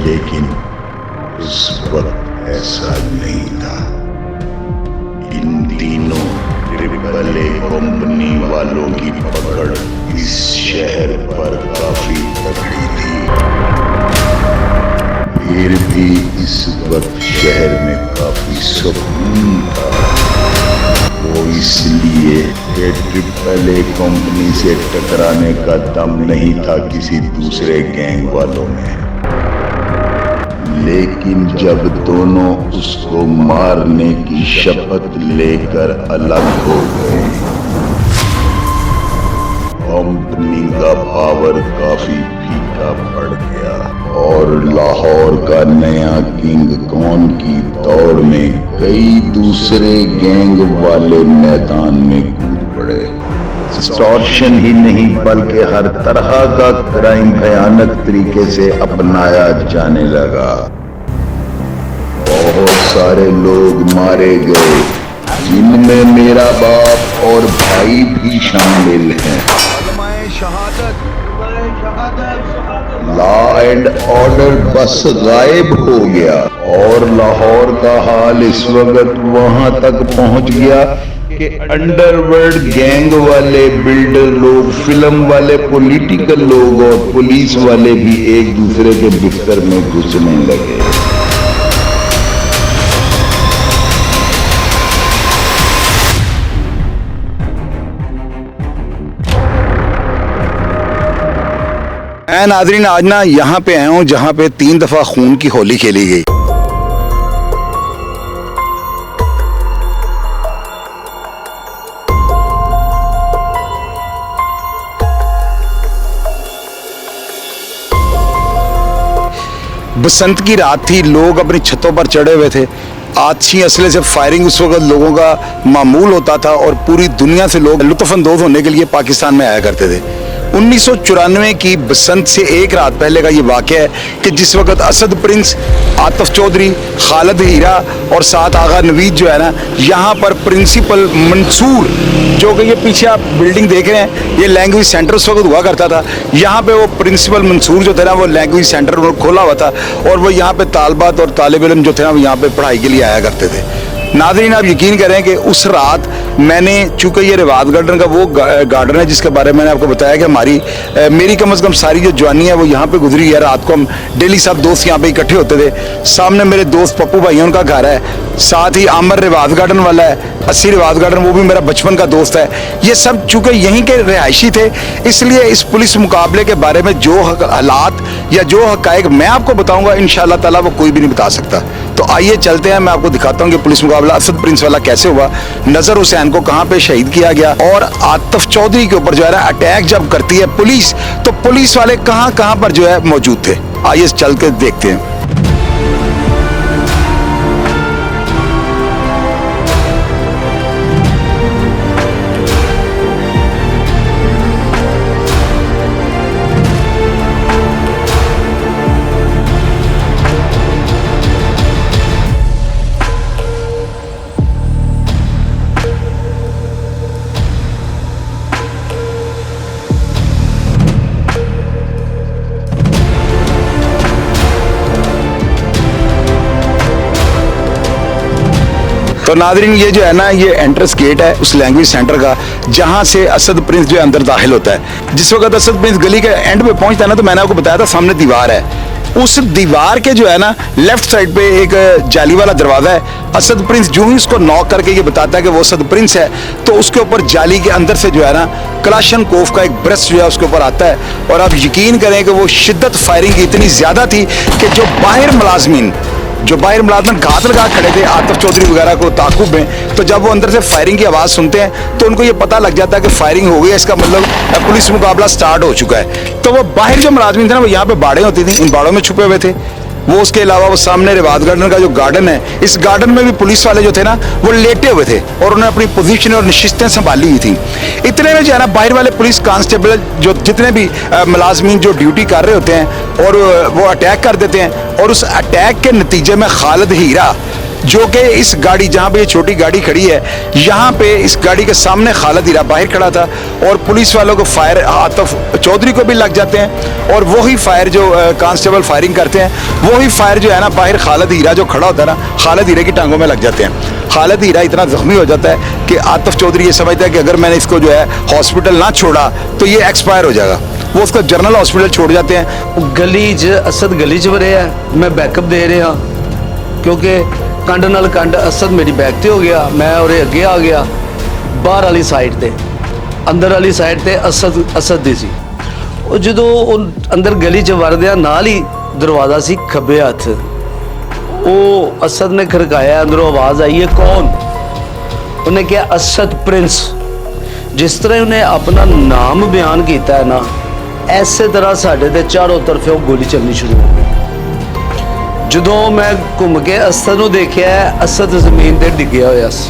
लेकिन उस वक्त ऐसा नहीं था। इन दिनों ट्रिपल ए कंपनी वालों की पकड़ इस शहर पर काफी तगड़ी थी। फिर भी इस वक्त शहर में काफी सुकून था। वो इसलिए कि ट्रिपल ए कंपनी से टकराने का दम नहीं था किसी दूसरे गैंग वालों में। लेकिन जब दोनों उसको मारने की शपथ लेकर अलग हो गए, कंपनी का पावर काफी फीका पड़ गया और लाहौर का नया किंग कौन की दौड़ में कई दूसरे गैंग वाले मैदान में कूद पड़े। एक्सटॉर्शन ही नहीं बल्कि हर तरह का क्राइम भयानक तरीके से अपनाया जाने लगा। बहुत सारे लोग मारे गए, जिनमें मेरा बाप और भाई भी शामिल हैं। लॉ एंड ऑर्डर बस गायब हो गया और लाहौर का हाल इस वक्त वहां तक पहुंच गया कि अंडरवर्ल्ड गैंग वाले, बिल्डर लोग, फिल्म वाले, पॉलिटिकल लोग और पुलिस वाले भी एक दूसरे के बिस्तर में घुसने लगे। मैं नाज़रीन आज ना यहाँ पे आया हूँ जहाँ पे 3 दफा खून की होली खेली गई। बसंत की रात थी, लोग अपनी छतों पर चढ़े हुए थे। आछी असले से फायरिंग उस वक्त लोगों का मामूल होता था और पूरी दुनिया से लोग लुत्फ़अंदोज़ होने के लिए पाकिस्तान में आया करते थे। 1994 की बसंत से एक रात पहले का ये वाक़या है कि जिस वक्त असद प्रिंस, आतिफ चौधरी, खालिद हीरा और साथ आगा नवीद जो है ना, यहाँ पर प्रिंसिपल मंसूर, जो कि ये पीछे आप बिल्डिंग देख रहे हैं, ये लैंग्वेज सेंटर उस वक्त हुआ करता था। यहाँ पे वो प्रिंसिपल मंसूर जो थे ना, वो लैंग्वेज सेंटर उन्होंने खोला हुआ था और वो यहाँ पे तालबात और तालिब इल्म जो थे ना, वो यहाँ पे पढ़ाई के लिए आया करते थे। नाज़रीन आप यकीन करें कि उस रात मैंने, चूँकि ये रिवाज गार्डन का वो गार्डन है जिसके बारे में मैंने आपको बताया कि मेरी कम से कम सारी जो जवानी है वो यहाँ पे गुजरी है। रात को हम डेली सब दोस्त यहाँ पे इकट्ठे होते थे। सामने मेरे दोस्त पप्पू भाई उनका घर है, साथ ही आमर रिवाज गार्डन वाला है, 80 रिवाज गार्डन, वो भी मेरा बचपन का दोस्त है। ये सब चूँकि यहीं के रिहायशी थे, इसलिए इस पुलिस मुकाबले के बारे में जो हालात या जो हक़ाइक़ मैं आपको बताऊँगा इंशाअल्लाह ताला वो कोई भी नहीं बता सकता। तो आइए चलते हैं, मैं आपको दिखाता हूँ कि पुलिस मुकाबला असद प्रिंस वाला कैसे हुआ, नज़र हुसैन को कहाँ पे शहीद किया गया और आतिफ चौधरी के ऊपर जो है ना अटैक जब करती है पुलिस, तो पुलिस वाले कहाँ कहाँ पर जो है मौजूद थे। आइए चल के देखते हैं। तो नाज़रीन ये जो है ना, ये एंट्रेंस गेट है उस लैंग्वेज सेंटर का, जहाँ से असद प्रिंस जो है अंदर दाखिल होता है। जिस वक्त असद प्रिंस गली के एंड पे पहुँचता है ना, तो मैंने आपको बताया था सामने दीवार है, उस दीवार के जो है ना लेफ्ट साइड पे एक जाली वाला दरवाज़ा है। असद प्रिंस जो ही उसको नॉक करके ये बताता है कि वो असद प्रिंस है, तो उसके ऊपर जाली के अंदर से जो है ना कलाशनकोफ का एक ब्रश जो है उसके ऊपर आता है। और आप यकीन करें कि वो शिद्दत फायरिंग की इतनी ज़्यादा थी कि जो बाहर मुलाजमीन घात लगा खड़े थे आतिफ चौधरी वगैरह को ताकुब में, तो जब वो अंदर से फायरिंग की आवाज़ सुनते हैं तो उनको ये पता लग जाता है कि फायरिंग हो गई है, इसका मतलब पुलिस मुकाबला स्टार्ट हो चुका है। तो वो बाहर जो मुलाजमीन थे ना, वो यहाँ पे बाड़ें होती थी, इन बाड़ों में छुपे हुए थे। वो उसके अलावा वो सामने रिवाज गार्डन का जो गार्डन है, इस गार्डन में भी पुलिस वाले जो थे ना वो लेटे हुए थे और उन्होंने अपनी पोजीशन और नशिस्तें संभाली हुई थी। इतने में जो है ना बाहर वाले पुलिस कांस्टेबल जो जितने भी मुलाजमीन जो ड्यूटी कर रहे होते हैं और वो अटैक कर देते हैं, और उस अटैक के नतीजे में खालिद हीरा जो कि इस गाड़ी, जहाँ पे ये छोटी गाड़ी खड़ी है, यहाँ पे इस गाड़ी के सामने खालिद हीरा बाहर खड़ा था और पुलिस वालों को फायर आतिफ चौधरी को भी लग जाते हैं और वही फायर जो कांस्टेबल फायरिंग करते हैं, वही फायर जो है ना बाहर खालिद हीरा जो खड़ा होता है ना, खालिद हीरे की टांगों में लग जाते हैं। खालिद हीरा इतना जख्मी हो जाता है कि आतिफ चौधरी ये समझता है कि अगर मैंने इसको जो है हॉस्पिटल ना छोड़ा तो ये एक्सपायर हो जाएगा। वो उसको जनरल हॉस्पिटल छोड़ जाते हैं। गली 'ਚ असद गली 'ਚ वरिया, मैं बैकअप दे रहा क्योंकि कंड नाल कंड असद मेरी बैक ते हो गया, मैं और अगे आ गया। बाहर वाली साइड ते, अंदर वाली साइड ते असद दी सी। ਉਹ ਜਦੋਂ ਉਹ ਅੰਦਰ ਗਲੀ 'ਚ ਵੜਦਿਆ ਨਾਲ ਹੀ ਦਰਵਾਜ਼ਾ ਸੀ ਖੱਬੇ ਹੱਥ, ਉਹ ਅਸਦ ਨੇ ਖੜਕਾਇਆ, ਅੰਦਰੋਂ ਆਵਾਜ਼ ਆਈ ਹੈ ਕੌਣ? ਉਹਨੇ ਕਿਹਾ ਅਸਦ ਪ੍ਰਿੰਸ। ਜਿਸ ਤਰ੍ਹਾਂ ਉਹਨੇ ਆਪਣਾ ਨਾਮ ਬਿਆਨ ਕੀਤਾ ਹੈ ਨਾ, ਐਸੇ ਤਰ੍ਹਾਂ ਸਾਡੇ ਤੇ ਚਾਰੋਂ ਤਰਫੋਂ ਗੋਲੀ ਚੱਲਣੀ ਸ਼ੁਰੂ ਹੋ ਗਈ। ਜਦੋਂ ਮੈਂ ਘੁੰਮ ਕੇ ਅਸਦ ਨੂੰ ਦੇਖਿਆ, ਅਸਦ ਜ਼ਮੀਨ ਤੇ ਡਿੱਗਿਆ ਹੋਇਆ ਸੀ।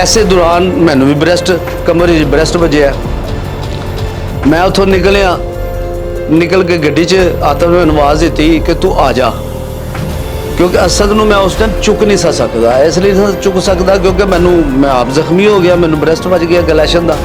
ਐਸੇ ਦੌਰਾਨ ਮੈਨੂੰ ਵੀ ਬ੍ਰੈਸਟ, ਕਮਰ 'ਚ ਬ੍ਰੈਸਟ ਵੱਜਿਆ। मैं उतों निकलिया, निकल के गड्डी 'ਚ आतिफ ने आवाज़ दी कि तू आ जा, क्योंकि असद ਨੂੰ मैं उस टाइम चुक नहीं सा सकता। इसलिए नहीं चुक सकता क्योंकि मैं आप जख्मी हो गया, मैनू ब्रेस्ट वज गया गलैशन का।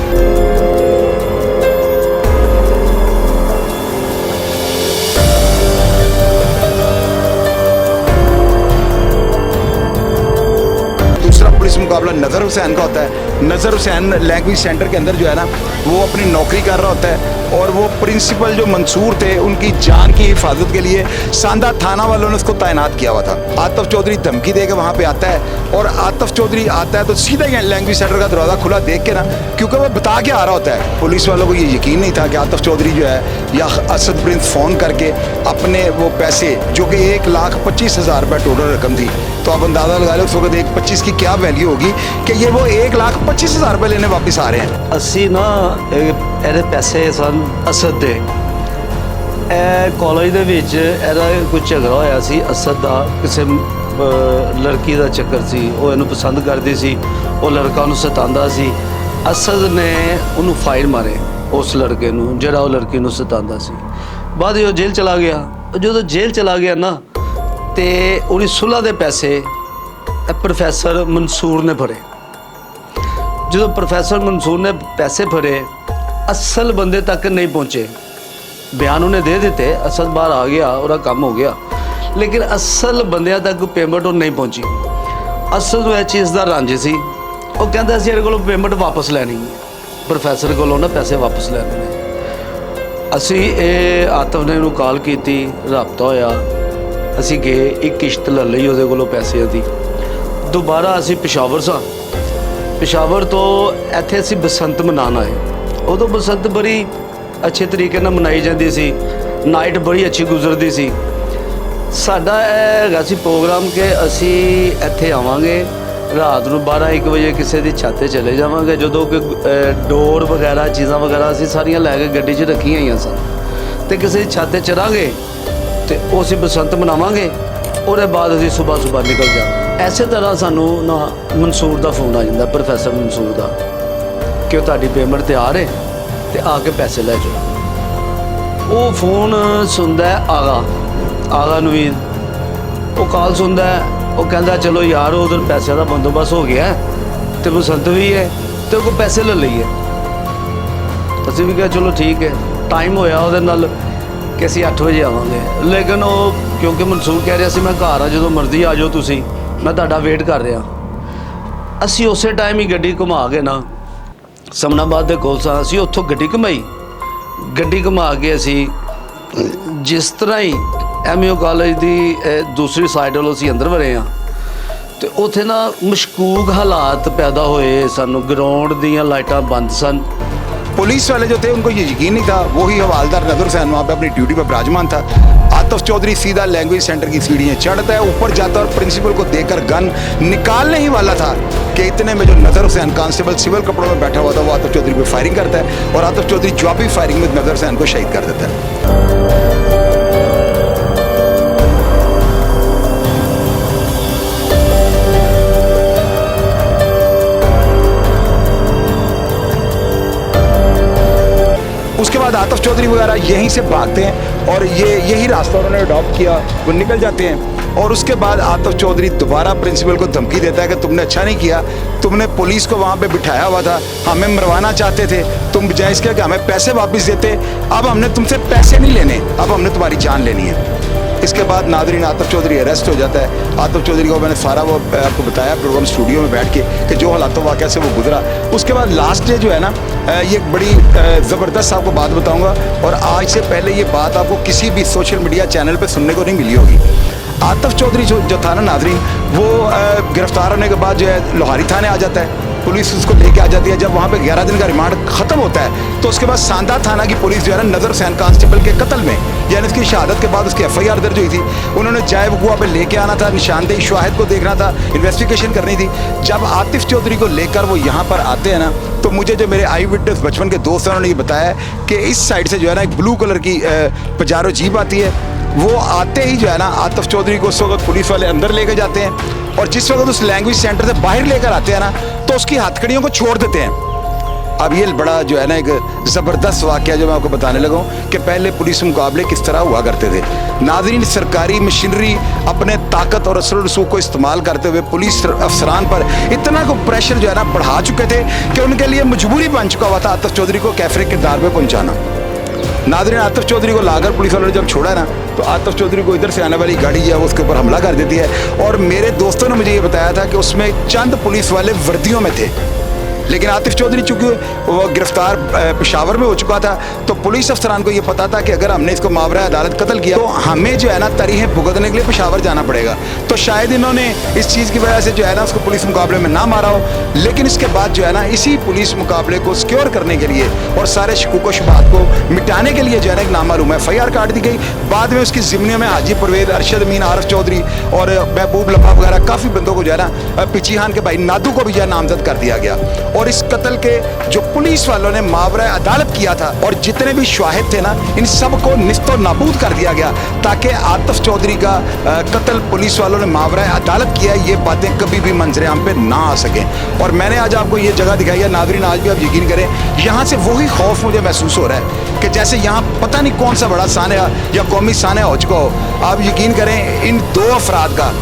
दूसरा पुलिस मुकाबला नज़र हुसैन का होता है। नज़र हुसैन लैंग्वेज सेंटर के अंदर जो है ना, वो अपनी नौकरी कर रहा होता है और वो प्रिंसिपल जो मंसूर थे, उनकी जान की हिफाजत के लिए सांदा थाना वालों ने उसको तैनात किया हुआ था। आतिफ चौधरी धमकी दे के वहाँ पे आता है और आतिफ चौधरी आता है तो सीधा ही लैंग्वेज सेंटर का दरवाज़ा खुला देख के ना, क्योंकि वो बता के आ रहा होता है, पुलिस वालों को ये यकीन नहीं था कि आतिफ चौधरी जो है या असद प्रिंस फ़ोन करके अपने वो पैसे, जो कि 1,25,000 रुपये टोटल रकम थी, तो आप अंदाज़ा लगा लो उस वक्त 1,25 की क्या वैल्यू होगी कि ये वो 1,25,000 रुपये लेने वापस आ रहे हैं। ਅਸੀਂ ਨਾ ਇਹਦੇ ਪੈਸੇ ਸਨ ਅਸਦ ਦੇ। ਇਹ ਕਾਲਜ ਦੇ ਵਿੱਚ ਇਹਦਾ ਕੋਈ ਝਗੜਾ ਹੋਇਆ ਸੀ ਅਸਦ ਦਾ, ਕਿਸੇ ਲੜਕੀ ਦਾ ਚੱਕਰ ਸੀ। ਉਹ ਇਹਨੂੰ ਪਸੰਦ ਕਰਦੀ ਸੀ, ਉਹ ਲੜਕਾ ਉਹਨੂੰ ਸਤਾਉਂਦਾ ਸੀ। ਅਸਦ ਨੇ ਉਹਨੂੰ ਫਾਇਰ ਮਾਰੇ, ਉਸ ਲੜਕੇ ਨੂੰ ਜਿਹੜਾ ਉਹ ਲੜਕੀ ਨੂੰ ਸਤਾਉਂਦਾ ਸੀ। ਬਾਅਦ ਵਿੱਚ ਉਹ ਜੇਲ੍ਹ ਚਲਾ ਗਿਆ। ਜਦੋਂ ਜੇਲ੍ਹ ਚਲਾ ਗਿਆ ਨਾ, ਤੇ ਉਹਦੀ ਸੁਲ੍ਹਾ ਦੇ ਪੈਸੇ ਪ੍ਰੋਫੈਸਰ ਮਨਸੂਰ ਨੇ ਭਰੇ। ਜਦੋਂ ਪ੍ਰੋਫੈਸਰ ਮਨਸੂਰ ਨੇ ਪੈਸੇ ਭਰੇ, ਅਸਲ ਬੰਦੇ ਤੱਕ ਨਹੀਂ ਪਹੁੰਚੇ। ਬਿਆਨ ਉਹਨੇ ਦੇ ਦਿੱਤੇ, ਅਸਦ ਬਾਹਰ ਆ ਗਿਆ, ਉਹਦਾ ਕੰਮ ਹੋ ਗਿਆ, ਲੇਕਿਨ ਅਸਲ ਬੰਦਿਆਂ ਤੱਕ ਪੇਮੈਂਟ ਉਹ ਨਹੀਂ ਪਹੁੰਚੀ। ਅਸਲ ਨੂੰ ਇਹ ਚੀਜ਼ ਦਾ ਰੰਜ ਸੀ। ਉਹ ਕਹਿੰਦਾ ਸੀ ਇਹਦੇ ਕੋਲੋਂ ਪੇਮੈਂਟ ਵਾਪਸ ਲੈਣੀ ਹੈ, ਪ੍ਰੋਫੈਸਰ ਕੋਲੋਂ ਨਾ ਪੈਸੇ ਵਾਪਸ ਲੈਣੇ ਨੇ। ਅਸੀਂ ਇਹ ਆਤਿਫ ਨੇ ਇਹਨੂੰ ਕਾਲ ਕੀਤੀ, ਰਾਬਤਾ ਹੋਇਆ, ਅਸੀਂ ਗਏ, ਇੱਕ ਕਿਸ਼ਤ ਲੈ ਲਈ ਉਹਦੇ ਕੋਲੋਂ ਪੈਸਿਆਂ ਦੀ। ਦੁਬਾਰਾ ਅਸੀਂ ਪਿਸ਼ਾਵਰ ਸਾਂ, ਪਿਸ਼ਾਵਰ ਤੋਂ ਇੱਥੇ ਅਸੀਂ ਬਸੰਤ ਮਨਾਉਣ ਆਏ। ਉਦੋਂ ਬਸੰਤ ਬੜੀ ਅੱਛੇ ਤਰੀਕੇ ਨਾਲ ਮਨਾਈ ਜਾਂਦੀ ਸੀ, ਨਾਈਟ ਬੜੀ ਅੱਛੀ ਗੁਜ਼ਰਦੀ ਸੀ। ਸਾਡਾ ਇਹ ਹੈਗਾ ਸੀ ਪ੍ਰੋਗਰਾਮ ਕਿ ਅਸੀਂ ਇੱਥੇ ਆਵਾਂਗੇ, ਰਾਤ ਨੂੰ 12-1 ਵਜੇ ਕਿਸੇ ਦੀ ਛੱਤ 'ਤੇ ਚਲੇ ਜਾਵਾਂਗੇ। ਜਦੋਂ ਕਿ ਡੋਰ ਵਗੈਰਾ, ਚੀਜ਼ਾਂ ਵਗੈਰਾ ਅਸੀਂ ਸਾਰੀਆਂ ਲੈ ਕੇ ਗੱਡੀ 'ਚ ਰੱਖੀਆਂ ਹੋਈਆਂ ਸਨ, ਅਤੇ ਕਿਸੇ ਦੀ ਛੱਤ 'ਤੇ ਚੜਾਂਗੇ ਅਤੇ ਉਹ ਅਸੀਂ ਬਸੰਤ ਮਨਾਵਾਂਗੇ। ਉਹਦੇ ਬਾਅਦ ਅਸੀਂ ਸੁਬਾਹ ਨਿਕਲ ਜਾਵਾਂਗੇ। ਐਸੇ ਤਰ੍ਹਾਂ ਸਾਨੂੰ ਨਾ ਮਨਸੂਰ ਦਾ ਫੋਨ ਆ ਜਾਂਦਾ, ਪ੍ਰੋਫੈਸਰ ਮਨਸੂਰ ਦਾ, ਕਿ ਉਹ ਤੁਹਾਡੀ ਪੇਮੈਂਟ ਤਿਆਰ ਹੈ ਅਤੇ ਆ ਕੇ ਪੈਸੇ ਲੈ ਜਾਓ। ਉਹ ਫੋਨ ਸੁਣਦਾ ਆਗਾ ਨਵੀਦ, ਉਹ ਕਾਲ ਸੁਣਦਾ, ਉਹ ਕਹਿੰਦਾ ਚਲੋ ਯਾਰ ਉਧਰ ਪੈਸਿਆਂ ਦਾ ਬੰਦੋਬਸਤ ਹੋ ਗਿਆ ਅਤੇ ਬਸੰਤ ਵੀ ਹੈ ਅਤੇ ਉਹ ਕੋਲ ਪੈਸੇ ਲੈ ਲਈਏ। ਅਸੀਂ ਵੀ ਕਿਹਾ ਚਲੋ ਠੀਕ ਹੈ। ਟਾਈਮ ਹੋਇਆ ਉਹਦੇ ਨਾਲ ਕਿ ਅਸੀਂ 8 ਵਜੇ ਆਵਾਂਗੇ, ਲੇਕਿਨ ਉਹ ਕਿਉਂਕਿ ਮਨਸੂਰ ਕਹਿ ਰਿਹਾ ਸੀ ਮੈਂ ਘਰ ਆ, ਜਦੋਂ ਮਰਜ਼ੀ ਆ ਜਾਓ ਤੁਸੀਂ, ਮੈਂ ਤੁਹਾਡਾ ਵੇਟ ਕਰ ਰਿਹਾ। ਅਸੀਂ ਉਸੇ ਟਾਈਮ ਹੀ ਗੱਡੀ ਘੁਮਾ ਕੇ ਨਾ ਸਮਨਾਬਾਦ ਦੇ ਕੋਲ ਸਾਂ, ਅਸੀਂ ਉੱਥੋਂ ਗੱਡੀ ਘੁਮਾ ਕੇ ਅਸੀਂ ਜਿਸ ਤਰ੍ਹਾਂ ਹੀ MAO ਕਾਲਜ ਦੀ ਦੂਸਰੀ ਸਾਈਡ ਵੱਲੋਂ ਅਸੀਂ ਅੰਦਰ ਵੜੇ ਹਾਂ, ਅਤੇ ਉੱਥੇ ਨਾ ਮਸ਼ਕੂਕ ਹਾਲਾਤ पैदा ਹੋਏ। ਸਾਨੂੰ ਗਰਾਊਂਡ ਦੀਆਂ ਲਾਈਟਾਂ ਬੰਦ ਸਨ। पुलिस वाले जो थे उनको ये यकीन नहीं था, वही हवालदार नज़र हुसैन वहाँ पे अपनी ड्यूटी पर विराजमान था। आतिफ चौधरी सीधा लैंग्वेज सेंटर की सीढ़ियाँ चढ़ता है, ऊपर जाता है और प्रिंसिपल को देकर गन निकालने ही वाला था कि इतने में जो नज़र हुसैन कांस्टेबल सिविल कपड़ों में बैठा हुआ था, वो आतिफ चौधरी पर फायरिंग करता है और आतिफ चौधरी जवाबी फायरिंग में नज़र हुसैन को शहीद कर देता है। उसके बाद आतिफ चौधरी वगैरह यहीं से भागते हैं और यही रास्ता उन्होंने अडॉप्ट किया, वो निकल जाते हैं। और उसके बाद आतिफ चौधरी दोबारा प्रिंसिपल को धमकी देता है कि तुमने अच्छा नहीं किया, तुमने पुलिस को वहाँ पे बिठाया हुआ था, हमें मरवाना चाहते थे, तुम बजाय इसके कि हमें पैसे वापस देते, अब हमने तुमसे पैसे नहीं लेने, अब हमने तुम्हारी जान लेनी है। इसके बाद नादरीन आतिफ चौधरी अरेस्ट हो जाता है। आतिफ चौधरी को मैंने सारा वो आपको बताया प्रोग्राम स्टूडियो में बैठ के कि जो हालातों वाक़या से वो गुजरा। उसके बाद लास्ट डे जो है ना, ये एक बड़ी ज़बरदस्त आपको बात बताऊंगा, और आज से पहले ये बात आपको किसी भी सोशल मीडिया चैनल पे सुनने को नहीं मिली होगी। आतिफ चौधरी जो था ना नादरीन, वो गिरफ्तार होने के बाद जो है लोहारी थाने आ जाता है, पुलिस उसको लेके आ जाती है। जब वहाँ पे 11 दिन का रिमांड खत्म होता है तो उसके बाद सांदा थाना की पुलिस जो है ना नज़र हुसैन कांस्टेबल के कत्ल में, यानी उसकी शहादत के बाद उसकी FIR दर्ज हुई थी, उन्होंने जाए वकूआ पे लेके आना था, निशानदेही शवाहिद को देखना था, इन्वेस्टिगेशन करनी थी। जब आतिफ चौधरी को लेकर वो यहाँ पर आते हैं ना, तो मुझे जो मेरे आई विटनेस बचपन के दोस्त हैं उन्होंने ये बताया कि इस साइड से जो है ना एक ब्लू कलर की पजारो जीप आती है, वो आते ही जो है ना आतिफ चौधरी को उस वक्त पुलिस वाले अंदर लेके जाते हैं, और जिस वक्त उस लैंग्वेज सेंटर से बाहर लेकर आते हैं ना तो उसकी हथकड़ियों को छोड़ देते हैं। अब ये बड़ा जो है ना एक ज़बरदस्त वाक़या जो मैं आपको बताने लगा हूँ कि पहले पुलिस मुकाबले किस तरह हुआ करते थे। नाज़रीन, सरकारी मशीनरी अपने ताकत और असर रसूख को इस्तेमाल करते हुए पुलिस अफसरान पर इतना को प्रेशर जो है ना बढ़ा चुके थे कि उनके लिए मजबूरी बन चुका हुआ था आतिफ चौधरी को कैफरे किरदार पर पहुँचाना। नाज़रीन, आतिफ चौधरी को लाकर पुलिस वालों ने जब छोड़ा ना, तो आतिफ चौधरी को इधर से आने वाली गाड़ी जो है वो उसके ऊपर हमला कर देती है, और मेरे दोस्तों ने मुझे ये बताया था कि उसमें चंद पुलिस वाले वर्दियों में थे। लेकिन आतिफ चौधरी चूँकि वो गिरफ्तार पेशावर में हो चुका था, तो पुलिस अफसरान को ये पता था कि अगर हमने इसको मावरा अदालत कत्ल किया तो हमें जो है ना तरीहें भुगतने के लिए पेशावर जाना पड़ेगा। तो शायद इन्होंने इस चीज़ की वजह से जो है ना उसको पुलिस मुकाबले में ना मारा हो। लेकिन इसके बाद जो है ना इसी पुलिस मुकाबले को सिक्योर करने के लिए और सारे शकूक शुबहात को मिटाने के लिए जो है ना एक नामालूम FIR काट दी गई। बाद में उसकी ज़िम्मे में हाजी परवेज़, अरशद अमीन, आरिफ चौधरी और महबूब लफा वगैरह काफ़ी बंदों को जो है ना पिचीहान के भाई नादू को भी जो है नामजद कर दिया गया। और इस कत्ल के जो पुलिस वालों ने मावरा अदालत किया था और जितने भी शाहिद थे ना, इन सब को निस्तो नाबूद कर दिया गया, ताकि आतिफ चौधरी का कत्ल पुलिस वालों ने मावरा अदालत किया है, ये बातें कभी भी मंजरे आम पे ना आ सकें। और मैंने आज आपको ये जगह दिखाई है नाज़रीन, आज भी आप यकीन करें, यहाँ से वही खौफ मुझे महसूस हो रहा है कि जैसे यहाँ पता नहीं कौन सा बड़ा सानिया या कौमी सानिया हो चुका हो। आप यकीन करें, इन दो अफराद का,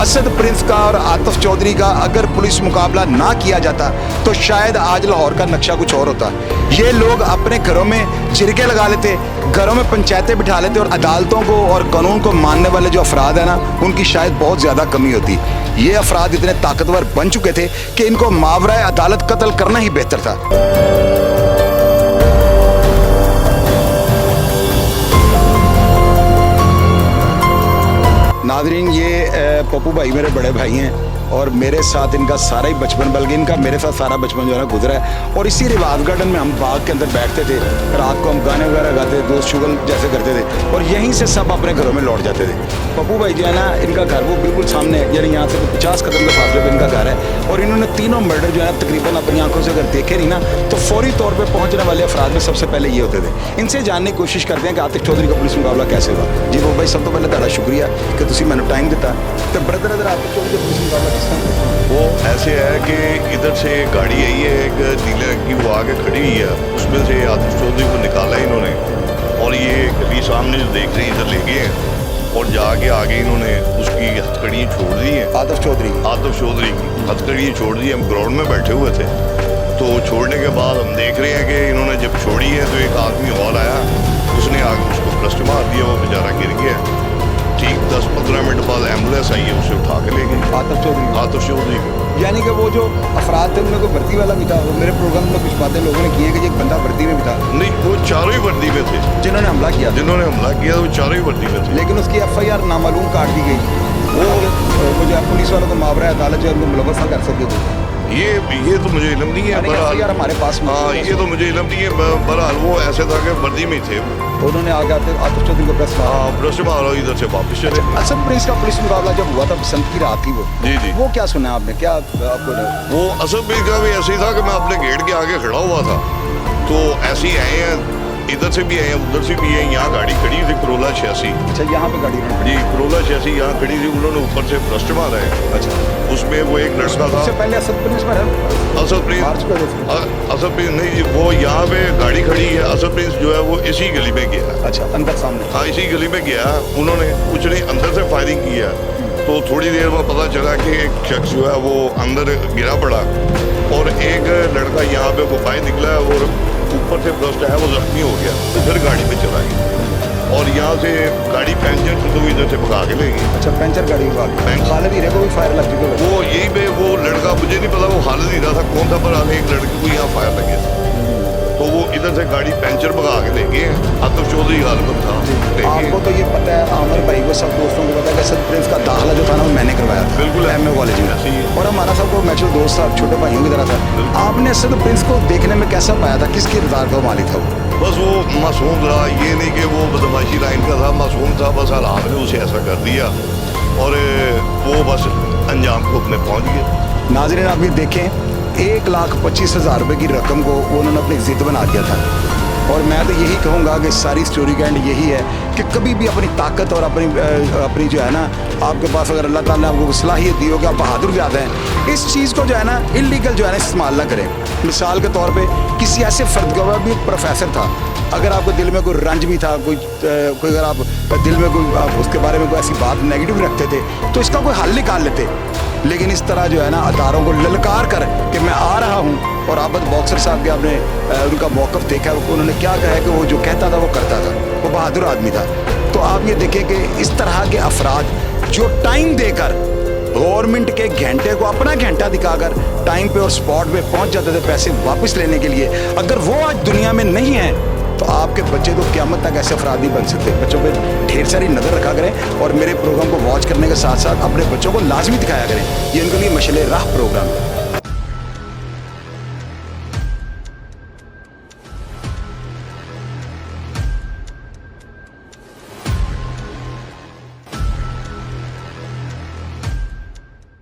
असद प्रिंस का और आतिफ चौधरी का, अगर पुलिस मुकाबला ना किया जाता तो शायद आज लाहौर का नक्शा कुछ और होता। ये लोग अपने घरों में जिरके लगा लेते, घरों में पंचायतें बिठा लेते, और अदालतों को और कानून को मानने वाले जो अफराद हैं ना, उनकी शायद बहुत ज़्यादा कमी होती। ये अफराद इतने ताकतवर बन चुके थे कि इनको मावरा अदालत कत्ल करना ही बेहतर था। नाज़रीन, ये पप्पू भाई मेरे बड़े भाई हैं और मेरे साथ इनका सारा ही बचपन, बल्कि इनका मेरे साथ सारा बचपन जो है ना गुजरा है। और इसी रिवाज गार्डन में हम बाग के अंदर बैठते थे, रात को हम गाने वगैरह गाते, दोस्त शुगल जैसे करते थे, और यहीं से सब अपने घरों में लौट जाते थे। पप्पू भाई जो है ना, इनका घर वो बिल्कुल सामने है, यानी यहाँ से 50 कदम के फासले पर इनका घर है। और इन्होंने तीनों मर्डर जो है ना तकरीबन अपनी आंखों से अगर देखे नहीं ना, तो फौरी तौर पर पहुँचने वाले अफराद में सबसे पहले ये होते थे। इनसे जानने की कोशिश करते हैं कि आतिफ चौधरी का पुलिस मुकाबला कैसे हुआ। जी वो भाई, सब तो पहले ਤੁਹਾਡਾ शुक्रिया कि तुम मैंने टाइम दिता। तो ब्रदर अगर आतिफ चौधरी का पुलिस मुकाबला किस तरह वो ऐसे है कि इधर से गाड़ी आई है एक नीले रंग की, वो आगे खड़ी हुई है, उसमें से आतिफ चौधरी को निकाला इन्होंने, और ये गली सामने जो देख रहे हैं इधर ले गए हैं, और जाके आगे इन्होंने उसकी हथकड़ियाँ छोड़ दी हैं। आतिफ चौधरी की हथकड़ियाँ छोड़ दी। हम ग्राउंड में बैठे हुए थे, तो छोड़ने के बाद हम देख रहे हैं कि इन्होंने जब छोड़ी है तो एक आदमी और आया, उसने आगे उसको ब्रस्ट मार दिया, वो बेचारा गिर गया। ठीक 10-15 मिनट बाद एम्बुलेंस आई है, उसे उठा के ले गई आतिफ चौधरी को। यानी कि वो जो अफराद थे उनमें कोई वर्दी वाला भी था। वो मेरे प्रोग्राम में कुछ बातें लोगों ने की है कि एक बंदा वर्दी में भी था। नहीं, वो चारों ही वर्दी में थे जिन्होंने हमला किया वो चारों ही वर्दी में थे। लेकिन उसकी FIR नामालूम काट दी गई। वो जो है पुलिस वालों को मावरा अदालत जो है उनको मुलव्वस ना कर सके थे। ये तो मुझे इल्म नहीं है, FIR हमारे पास में। हाँ, ये तो मुझे इल्म नहीं है। बहरहाल वो ऐसे था कि वर्दी में ही थे। उन्होंने आगे आते आतिफ चौधरी को ब्रश मारा, इधर से वापस चले। असद प्रिंस का पुलिस मुकाबला जब हुआ था, बसंत की रात थी वो। जी। वो क्या सुना आपने, क्या आपको? वो असद प्रिंस का भी ऐसे ही था कि मैं अपने गेट के आगे खड़ा हुआ था, तो ऐसे ही आए हैं इधर से भी आए उधर से भी है। यहाँ गाड़ी खड़ी थी Corolla 86। अच्छा, यहाँ पे गाड़ी खड़ी। जी Corolla 86 यहाँ खड़ी थी, उन्होंने ऊपर से ब्रस्ट मारा है। अच्छा, उसमें वो एक लड़का था। उससे पहले असद प्रिंस पर है। असद प्रिंस असद प्रिंस नहीं जी, वो यहाँ पे गाड़ी खड़ी है। असद प्रिंस जो है वो इसी गली में गया। अच्छा, अंदर सामने। हाँ, इसी गली में गया। उन्होंने कुछ नहीं, अंदर से फायरिंग किया। तो थोड़ी देर में पता चला कि एक शख्स जो है वो अंदर गिरा पड़ा और एक लड़का यहाँ पे वो बाहर निकला और ऊपर से ब्रस्ट है वो जख्मी हो गया। तो फिर गाड़ी पे चला गया और यहाँ से गाड़ी पंचर तो इधर से भगा के ले गई। अच्छा, पंचर गाड़ी भगा के। खालिद हीरे को भी फायर लग चुके हैं। वो यही पे वो लड़का, मुझे नहीं पता वो खालिद हीरा था कौन था, पर आगे एक लड़के को यहाँ फायर लगे। तो वो इधर से गाड़ी पंचर भगा के ले गए। आतिफ चौधरी गालिबन था। आपको तो ये पता है, आमिर भाई को, सब दोस्तों को पता है कि असद प्रिंस का दाखिला जो था ना वो मैंने करवाया था। बिल्कुल। एमए कॉलेज में। ऐसे ही है। और हमारा सबको नेचुरल दोस्त था, छोटे भाइयों की तरह था। आपने असद प्रिंस को देखने में कैसा पाया था? किसकी रज़ा का मालिक था वो? बस वो मासूम रहा, ये नहीं कि वो बदमाशी लाइन का था, मासूम था। बस हालात ने उसे ऐसा कर दिया और वो बस अंजाम को अपने पहुंच गए। नाज़रीन, आप ये देखें, 1,25,000 रुपये की रकम को उन्होंने अपनी जिद बना दिया था। और मैं तो यही कहूँगा कि सारी स्टोरी का एंड यही है कि कभी भी अपनी ताकत और अपनी जो है ना, आपके पास अगर अल्लाह ताला ने आपको सलाहियत दी हो कि आप बहादुर ज़्यादा हैं, इस चीज़ को जो है ना इलीगल जो है ना इस्तेमाल ना करें। मिसाल के तौर पे किसी ऐसे फ़र्द का भी प्रोफेसर था, अगर आपके दिल में कोई रंज भी था, कोई अगर आप दिल में कोई आप उसके बारे में कोई ऐसी बात नेगेटिव रखते थे तो इसका कोई हल निकाल लेते। लेकिन इस तरह जो है ना अदारों को ललकार कर कि मैं आ रहा हूँ, और आबद बॉक्सर साहब के आपने उनका मौक़िफ़ देखा, उन्होंने क्या कहा है कि वो जो कहता था वो करता था, वो बहादुर आदमी था। तो आप ये देखें कि इस तरह के अफराद जो टाइम देकर गवर्नमेंट के घंटे को अपना घंटा दिखाकर टाइम पे और स्पॉट पे पहुंच जाते थे पैसे वापस लेने के लिए, अगर वो आज दुनिया में नहीं है तो आपके बच्चे तो क़यामत तक ऐसे अफराद नहीं बन सकते। बच्चों पे ढेर सारी नज़र रखा करें और मेरे प्रोग्राम को वॉच करने के साथ साथ अपने बच्चों को लाजमी दिखाया करें। ये उनके लिए मशले राह प्रोग्राम है।